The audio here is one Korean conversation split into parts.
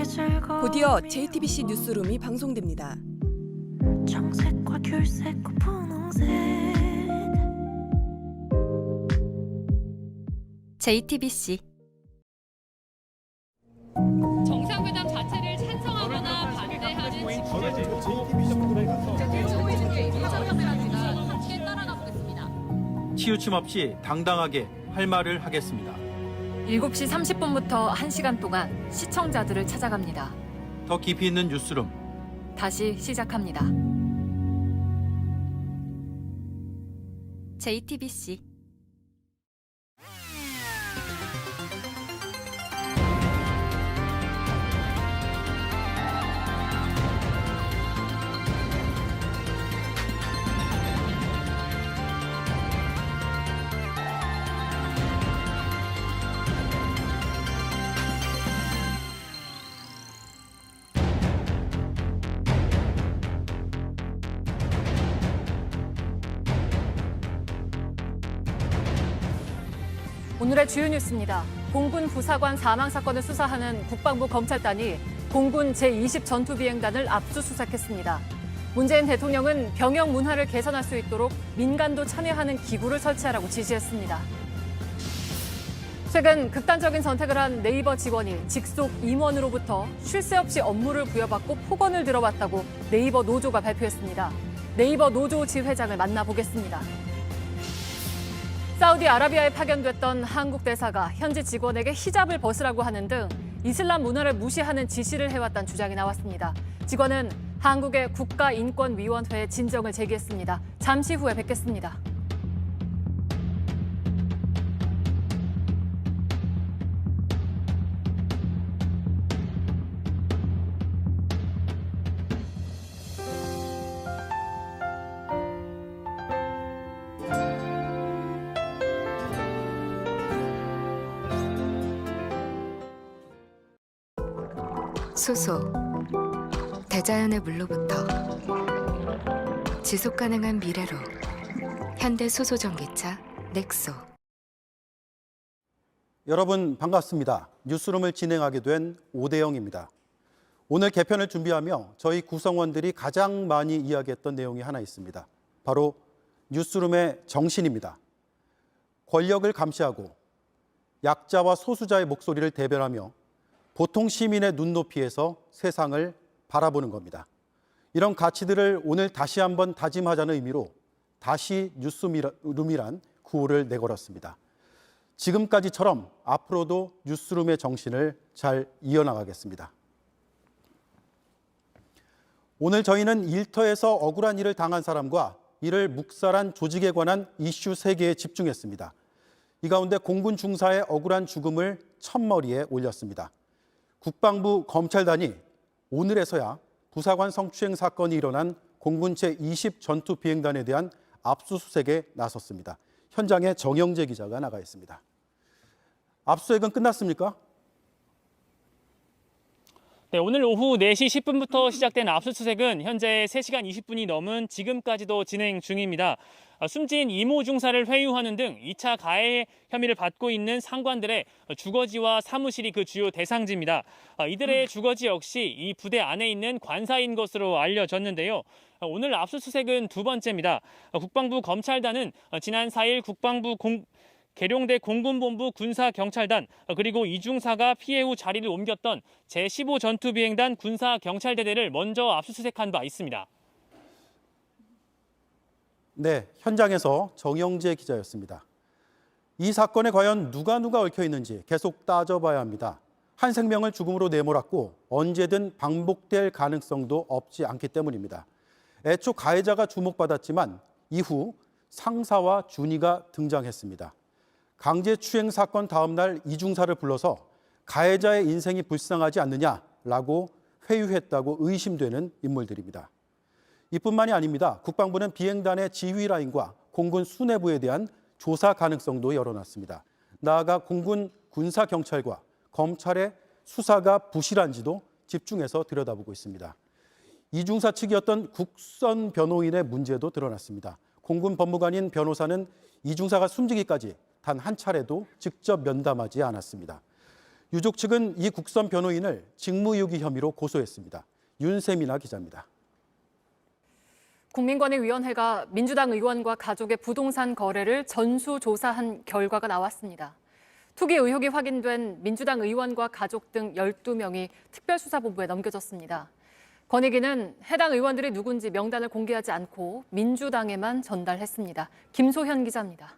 곧이어 JTBC 뉴스룸이 방송됩니다. 청색과 귤색과 분홍색 JTBC 정상회담 자체를 찬성하거나 반대하는 함께 따라가 보겠습니다. 치우침 없이 당당하게 할 말을 하겠습니다. 7시 30분부터 1시간 동안 시청자들을 찾아갑니다. 더 깊이 있는 뉴스룸. 다시 시작합니다. JTBC 오늘의 주요 뉴스입니다. 공군 부사관 사망 사건을 수사하는 국방부 검찰단이 공군 제20 전투비행단을 압수수색했습니다. 문재인 대통령은 병영 문화를 개선할 수 있도록 민간도 참여하는 기구를 설치하라고 지시했습니다. 최근 극단적인 선택을 한 네이버 직원이 직속 임원으로부터 쉴 새 없이 업무를 부여받고 폭언을 들어왔다고 네이버 노조가 발표했습니다. 네이버 노조 지회장을 만나보겠습니다. 사우디아라비아에 파견됐던 한국 대사가 현지 직원에게 히잡을 벗으라고 하는 등 이슬람 문화를 무시하는 지시를 해왔다는 주장이 나왔습니다. 직원은 한국의 국가인권위원회에 진정을 제기했습니다. 잠시 후에 뵙겠습니다. 수소, 대자연의 물로부터 지속가능한 미래로 현대 수소전기차 넥소. 여러분 반갑습니다. 뉴스룸을 진행하게 된 오대영입니다. 오늘 개편을 준비하며 저희 구성원들이 가장 많이 이야기했던 내용이 하나 있습니다. 바로 뉴스룸의 정신입니다. 권력을 감시하고 약자와 소수자의 목소리를 대변하며 보통 시민의 눈높이에서 세상을 바라보는 겁니다. 이런 가치들을 오늘 다시 한번 다짐하자는 의미로 다시 뉴스룸이란 구호를 내걸었습니다. 지금까지처럼 앞으로도 뉴스룸의 정신을 잘 이어나가겠습니다. 오늘 저희는 일터에서 억울한 일을 당한 사람과 이를 묵살한 조직에 관한 이슈 3개에 집중했습니다. 이 가운데 공군 중사의 억울한 죽음을 첫머리에 올렸습니다. 국방부 검찰단이 오늘에서야 부사관 성추행 사건이 일어난 공군 제20 전투비행단에 대한 압수수색에 나섰습니다. 현장에 정영재 기자가 나가 있습니다. 압수수색은 끝났습니까? 네, 오늘 오후 4시 10분부터 시작된 압수수색은 현재 3시간 20분이 넘은 지금까지도 진행 중입니다. 숨진 이모 중사를 회유하는 등 2차 가해 혐의를 받고 있는 상관들의 주거지와 사무실이 그 주요 대상지입니다. 이들의 주거지 역시 이 부대 안에 있는 관사인 것으로 알려졌는데요. 오늘 압수수색은 두 번째입니다. 국방부 검찰단은 지난 4일 국방부 계룡대 공군본부 군사경찰단 그리고 이 중사가 피해 후 자리를 옮겼던 제15 전투비행단 군사경찰대대를 먼저 압수수색한 바 있습니다. 네, 현장에서 정영재 기자였습니다. 이 사건에 과연 누가 얽혀 있는지 계속 따져봐야 합니다. 한 생명을 죽음으로 내몰았고 언제든 반복될 가능성도 없지 않기 때문입니다. 애초 가해자가 주목받았지만 이후 상사와 준이가 등장했습니다. 강제추행 사건 다음 날 이중사를 불러서 가해자의 인생이 불쌍하지 않느냐라고 회유했다고 의심되는 인물들입니다. 이뿐만이 아닙니다. 국방부는 비행단의 지휘 라인과 공군 수뇌부에 대한 조사 가능성도 열어놨습니다. 나아가 공군 군사경찰과 검찰의 수사가 부실한지도 집중해서 들여다보고 있습니다. 이중사 측이었던 국선 변호인의 문제도 드러났습니다. 공군 법무관인 변호사는 이중사가 숨지기까지 단 한 차례도 직접 면담하지 않았습니다. 유족 측은 이 국선 변호인을 직무유기 혐의로 고소했습니다. 윤세민아 기자입니다. 국민권익위원회가 민주당 의원과 가족의 부동산 거래를 전수조사한 결과가 나왔습니다. 투기 의혹이 확인된 민주당 의원과 가족 등 12명이 특별수사본부에 넘겨졌습니다. 권익위는 해당 의원들이 누군지 명단을 공개하지 않고 민주당에만 전달했습니다. 김소현 기자입니다.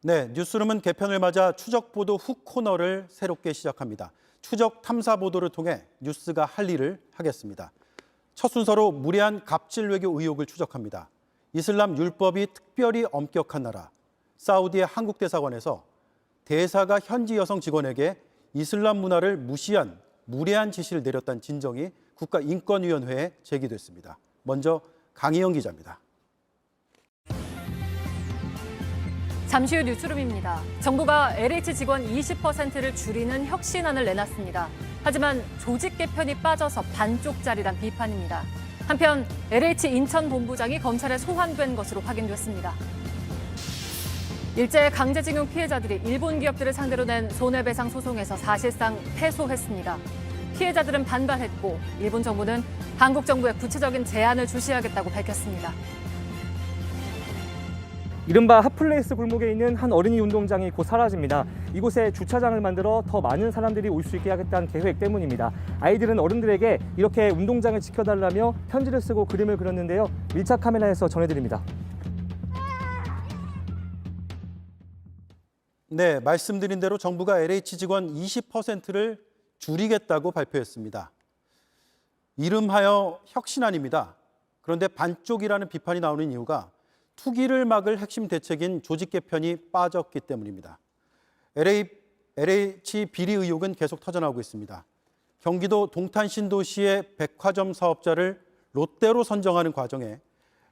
네, 뉴스룸은 개편을 맞아 추적 보도 훅 코너를 새롭게 시작합니다. 추적 탐사 보도를 통해 뉴스가 할 일을 하겠습니다. 첫 순서로 무례한 갑질 외교 의혹을 추적합니다. 이슬람 율법이 특별히 엄격한 나라, 사우디의 한국 대사관에서 대사가 현지 여성 직원에게 이슬람 문화를 무시한 무례한 지시를 내렸다는 진정이 국가인권위원회에 제기됐습니다. 먼저 강희영 기자입니다. 잠시 후 뉴스룸입니다. 정부가 LH 직원 20%를 줄이는 혁신안을 내놨습니다. 하지만 조직 개편이 빠져서 반쪽짜리란 비판입니다. 한편 LH 인천 본부장이 검찰에 소환된 것으로 확인됐습니다. 일제 강제징용 피해자들이 일본 기업들을 상대로 낸 손해배상 소송에서 사실상 패소했습니다. 피해자들은 반발했고 일본 정부는 한국 정부에 구체적인 제안을 주시하겠다고 밝혔습니다. 이른바 핫플레이스 골목에 있는 한 어린이 운동장이 곧 사라집니다. 이곳에 주차장을 만들어 더 많은 사람들이 올 수 있게 하겠다는 계획 때문입니다. 아이들은 어른들에게 이렇게 운동장을 지켜달라며 편지를 쓰고 그림을 그렸는데요. 밀착 카메라에서 전해드립니다. 네, 말씀드린 대로 정부가 LH 직원 20%를 줄이겠다고 발표했습니다. 이름하여 혁신안입니다. 그런데 반쪽이라는 비판이 나오는 이유가 투기를 막을 핵심 대책인 조직 개편이 빠졌기 때문입니다. LH 비리 의혹은 계속 터져나오고 있습니다. 경기도 동탄 신도시의 백화점 사업자를 롯데로 선정하는 과정에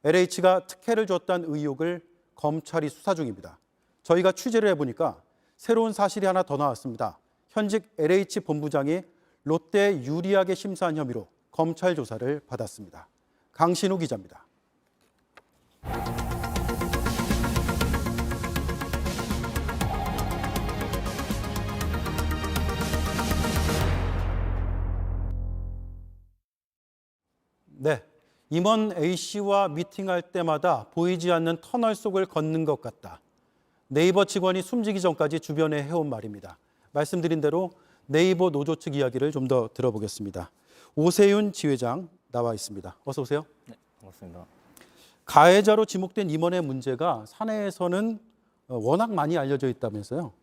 LH가 특혜를 줬다는 의혹을 검찰이 수사 중입니다. 저희가 취재를 해보니까 새로운 사실이 하나 더 나왔습니다. 현직 LH 본부장이 롯데에 유리하게 심사한 혐의로 검찰 조사를 받았습니다. 강신우 기자입니다. 네, 임원 A씨와 미팅할 때마다 보이지 않는 터널 속을 걷는 것 같다. 네이버 직원이 숨지기 전까지 주변에 해온 말입니다. 말씀드린 대로 네이버 노조 측 이야기를 좀 더 들어보겠습니다. 오세윤 지회장 나와 있습니다. 어서 오세요. 네, 반갑습니다. 가해자로 지목된 임원의 문제가 사내에서는 워낙 많이 알려져 있다면서요.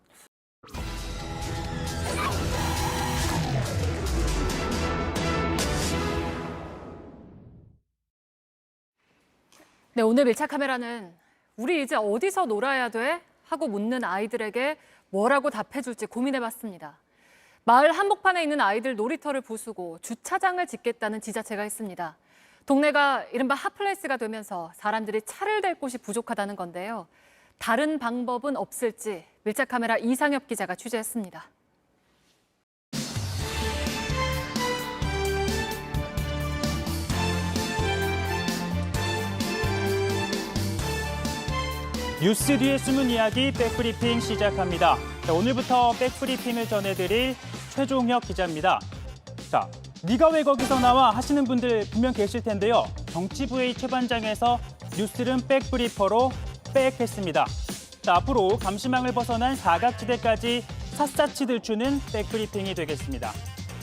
네, 오늘 밀착 카메라는 우리 이제 어디서 놀아야 돼? 하고 묻는 아이들에게 뭐라고 답해줄지 고민해봤습니다. 마을 한복판에 있는 아이들 놀이터를 부수고 주차장을 짓겠다는 지자체가 있습니다. 동네가 이른바 핫플레이스가 되면서 사람들이 차를 댈 곳이 부족하다는 건데요. 다른 방법은 없을지 밀착 카메라 이상엽 기자가 취재했습니다. 뉴스 뒤에 숨은 이야기 백브리핑 시작합니다. 자, 오늘부터 백브리핑을 전해드릴 최종혁 기자입니다. 자, 네가 왜 거기서 나와 하시는 분들 분명 계실 텐데요. 정치부의 최반장에서 뉴스룸 백브리퍼로 백했습니다. 자, 앞으로 감시망을 벗어난 사각지대까지 샅샅이 들추는 백브리핑이 되겠습니다.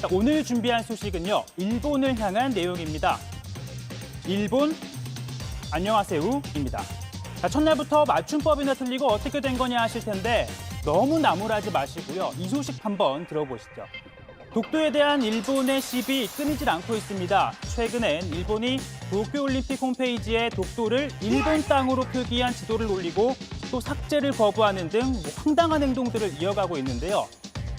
자, 오늘 준비한 소식은요. 일본을 향한 내용입니다. 일본 안녕하세요입니다. 자, 첫날부터 맞춤법이나 틀리고 어떻게 된 거냐 하실 텐데 너무 나무라지 마시고요. 이 소식 한번 들어보시죠. 독도에 대한 일본의 시비 끊이질 않고 있습니다. 최근엔 일본이 도쿄올림픽 홈페이지에 독도를 일본 땅으로 표기한 지도를 올리고 또 삭제를 거부하는 등 황당한 행동들을 이어가고 있는데요.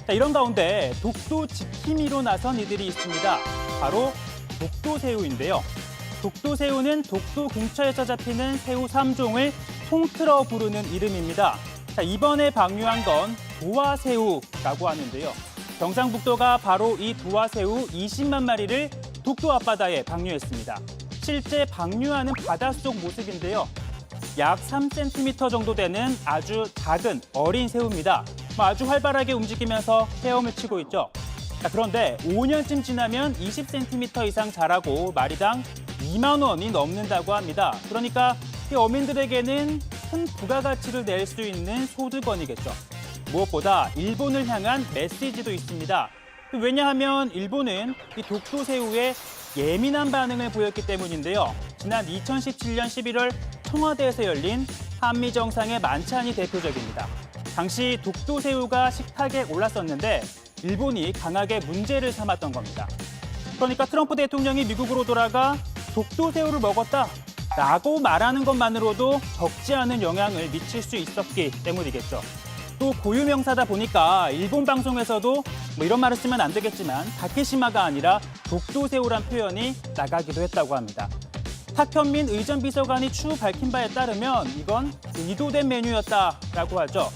자, 이런 가운데 독도 지킴이로 나선 이들이 있습니다. 바로 독도새우인데요. 독도새우는 독도 근처에서 잡히는 새우 3종을 통틀어 부르는 이름입니다. 자, 이번에 방류한 건 도화새우라고 하는데요. 경상북도가 바로 이 두화새우 20만 마리를 독도 앞바다에 방류했습니다. 실제 방류하는 바닷속 모습인데요. 약 3cm 정도 되는 아주 작은 어린 새우입니다. 아주 활발하게 움직이면서 헤엄을 치고 있죠. 자, 그런데 5년쯤 지나면 20cm 이상 자라고 마리당 2만 원이 넘는다고 합니다. 그러니까 이 어민들에게는 큰 부가가치를 낼 수 있는 소득원이겠죠. 무엇보다 일본을 향한 메시지도 있습니다. 왜냐하면 일본은 이 독도새우에 예민한 반응을 보였기 때문인데요. 지난 2017년 11월 청와대에서 열린 한미 정상의 만찬이 대표적입니다. 당시 독도새우가 식탁에 올랐었는데 일본이 강하게 문제를 삼았던 겁니다. 그러니까 트럼프 대통령이 미국으로 돌아가 독도새우를 먹었다라고 말하는 것만으로도 적지 않은 영향을 미칠 수 있었기 때문이겠죠. 또 고유명사다 보니까 일본 방송에서도 이런 말을 쓰면 안 되겠지만 다케시마가 아니라 독도새우란 표현이 나가기도 했다고 합니다. 탁현민 의전비서관이 추후 밝힌 바에 따르면 이건 의도된 메뉴였다라고 하죠.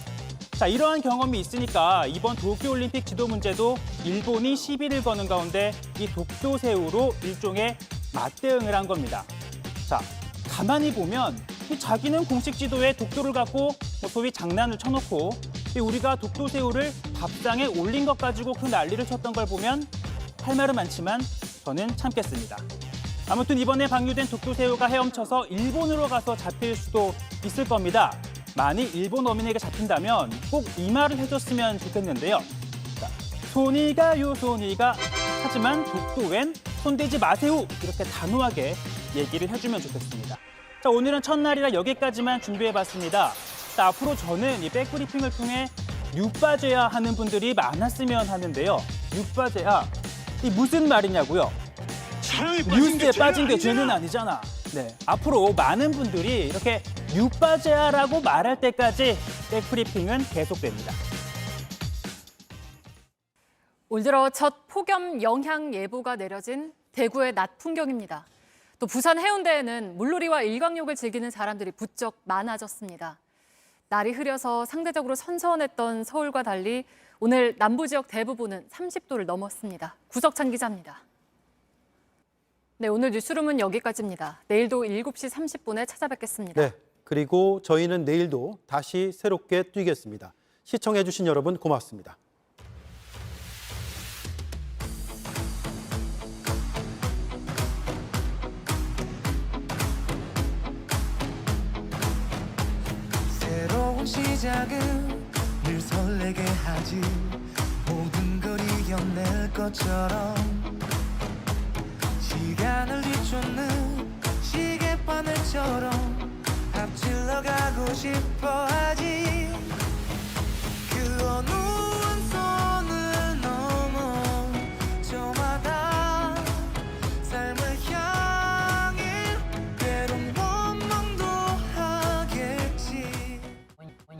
자, 이러한 경험이 있으니까 이번 도쿄올림픽 지도 문제도 일본이 시비를 거는 가운데 이 독도새우로 일종의 맞대응을 한 겁니다. 자, 가만히 보면 자기는 공식 지도에 독도를 갖고 소위 장난을 쳐놓고 우리가 독도새우를 밥상에 올린 것 가지고 그 난리를 쳤던 걸 보면 할 말은 많지만 저는 참겠습니다. 아무튼 이번에 방류된 독도새우가 헤엄쳐서 일본으로 가서 잡힐 수도 있을 겁니다. 만일 일본 어민에게 잡힌다면 꼭 이 말을 해줬으면 좋겠는데요. 자, 손이 가요 손이 가. 하지만 독도엔 손대지 마세요. 이렇게 단호하게 얘기를 해주면 좋겠습니다. 자, 오늘은 첫날이라 여기까지만 준비해봤습니다. 자, 앞으로 저는 이 백브리핑을 통해 뉴빠제야 하는 분들이 많았으면 하는데요. 뉴빠제야, 이 무슨 말이냐고요? 뉴스에 빠진 게 죄는 아니잖아. 네, 앞으로 많은 분들이 이렇게 뉴빠제야라고 말할 때까지 백브리핑은 계속됩니다. 올 들어 첫 폭염 영향 예보가 내려진 대구의 낮 풍경입니다. 또 부산 해운대에는 물놀이와 일광욕을 즐기는 사람들이 부쩍 많아졌습니다. 날이 흐려서 상대적으로 선선했던 서울과 달리 오늘 남부 지역 대부분은 30도를 넘었습니다. 구석찬 기자입니다. 네, 오늘 뉴스룸은 여기까지입니다. 내일도 7시 30분에 찾아뵙겠습니다. 네, 그리고 저희는 내일도 다시 새롭게 뛰겠습니다. 시청해주신 여러분 고맙습니다. 새로운 시작은 늘 설레게 하지 모든 걸 이겨낼 것처럼 시간을 뒤쫓는 시계바늘처럼 앞질러 가고 싶어